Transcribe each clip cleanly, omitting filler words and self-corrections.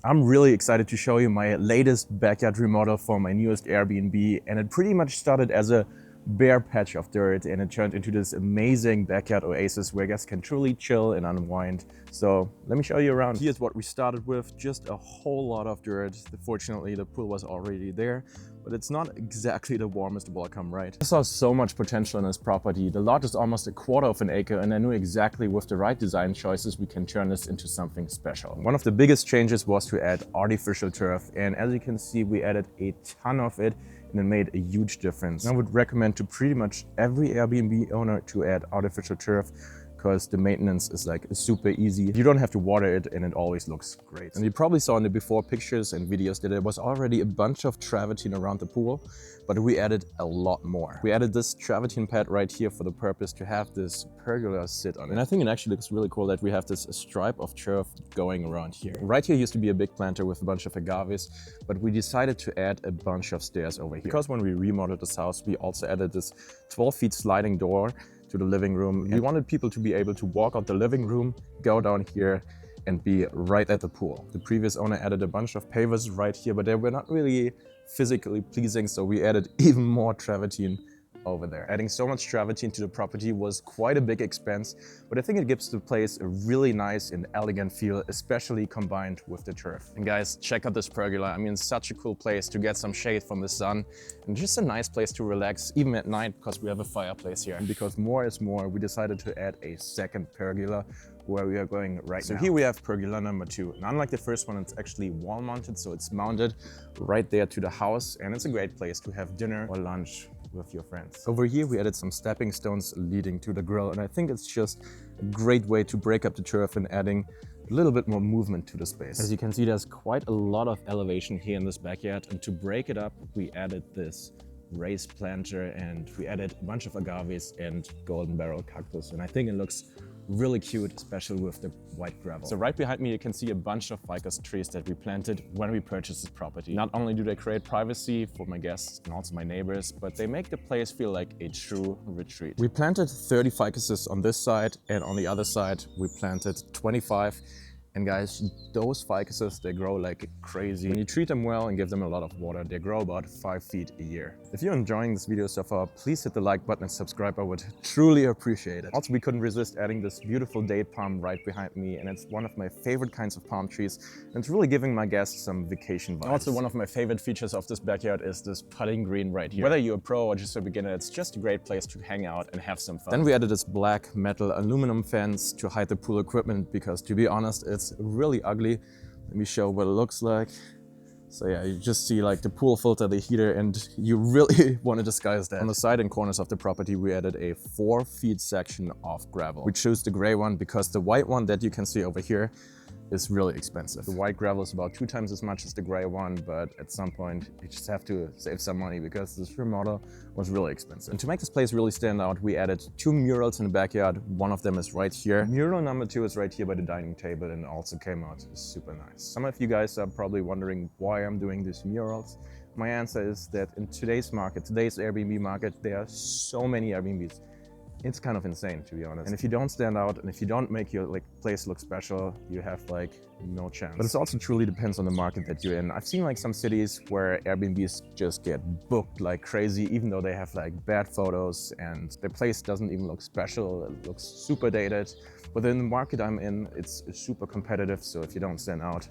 I'm really excited to show you my latest backyard remodel for my newest Airbnb, and it pretty much started as a bare patch of dirt and it turned into this amazing backyard oasis where guests can truly chill and unwind. So let me show you around. Here's what we started with, just a whole lot of dirt. Fortunately, the pool was already there, but it's not exactly the warmest welcome, right? I saw so much potential in this property. The lot is almost a quarter of an acre, and I knew exactly with the right design choices we can turn this into something special. One of the biggest changes was to add artificial turf, and as you can see, we added a ton of it, and it made a huge difference. I would recommend to pretty much every Airbnb owner to add artificial turf, because the maintenance is like super easy. You don't have to water it and it always looks great. And you probably saw in the before pictures and videos that there was already a bunch of travertine around the pool, but we added a lot more. We added this travertine pad right here for the purpose to have this pergola sit on it. And I think it actually looks really cool that we have this stripe of turf going around here. Right here used to be a big planter with a bunch of agaves, but we decided to add a bunch of stairs over here. Because when we remodeled this house, we also added this 12 feet sliding door to the living room. We wanted people to be able to walk out the living room, go down here, and be right at the pool. The previous owner added a bunch of pavers right here, but they were not really physically pleasing, so we added even more travertine over there. Adding so much travertine to the property was quite a big expense, but I think it gives the place a really nice and elegant feel, especially combined with the turf. And guys, check out this pergola. I mean, it's such a cool place to get some shade from the sun and just a nice place to relax, even at night, because we have a fireplace here. And because more is more, we decided to add a second pergola where we are going right now. So here we have pergola number 2. And unlike the first one, it's actually wall mounted, so it's mounted right there to the house, and it's a great place to have dinner or lunch with your friends. Over here we added some stepping stones leading to the grill, and I think it's just a great way to break up the turf and adding a little bit more movement to the space. As you can see, there's quite a lot of elevation here in this backyard, and to break it up we added this raised planter and we added a bunch of agaves and golden barrel cactus, and I think it looks really cute, especially with the white gravel. So right behind me you can see a bunch of ficus trees that we planted when we purchased this property. Not only do they create privacy for my guests and also my neighbors, but they make the place feel like a true retreat. We planted 30 ficuses on this side, and on the other side we planted 25. And guys, those ficuses, they grow like crazy. When you treat them well and give them a lot of water, they grow about 5 feet a year. If you're enjoying this video so far, please hit the like button and subscribe. I would truly appreciate it. Also, we couldn't resist adding this beautiful date palm right behind me, and it's one of my favorite kinds of palm trees, and it's really giving my guests some vacation vibes. Also, one of my favorite features of this backyard is this putting green right here. Whether you're a pro or just a beginner, it's just a great place to hang out and have some fun. Then we added this black metal aluminum fence to hide the pool equipment, because to be honest, it's really ugly. Let me show what it looks like. So yeah, you just see like the pool filter, the heater, and you really want to disguise that. On the side and corners of the property, we added a 4 feet section of gravel. We chose the gray one because the white one that you can see over here is really expensive. The white gravel is about 2 times as much as the gray one, but at some point you just have to save some money because this remodel was really expensive. And to make this place really stand out, we added 2 murals in the backyard. One of them is right here. Mural number 2 is right here by the dining table and also came out super nice. Some of you guys are probably wondering why I'm doing these murals. My answer is that in today's market, today's Airbnb market, there are so many Airbnbs. It's kind of insane, to be honest. And if you don't stand out and if you don't make your place look special, you have no chance. But it also truly depends on the market that you're in. I've seen some cities where Airbnbs just get booked like crazy, even though they have bad photos and the place doesn't even look special. It looks super dated. But in the market I'm in, it's super competitive. So if you don't stand out,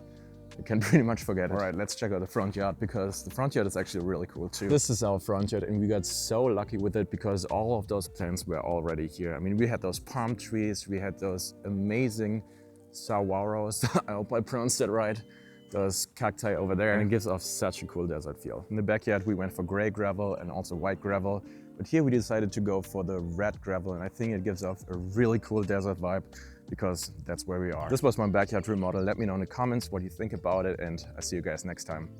you can pretty much forget it. All right, let's check out the front yard, because the front yard is actually really cool too. This is our front yard, and we got so lucky with it because all of those plants were already here. I mean, we had those palm trees, we had those amazing saguaros, I hope I pronounced that right, those cacti over there, and it gives off such a cool desert feel. In the backyard, we went for gray gravel and also white gravel, but here we decided to go for the red gravel, and I think it gives off a really cool desert vibe, because that's where we are. This was my backyard remodel. Let me know in the comments what you think about it, and I'll see you guys next time.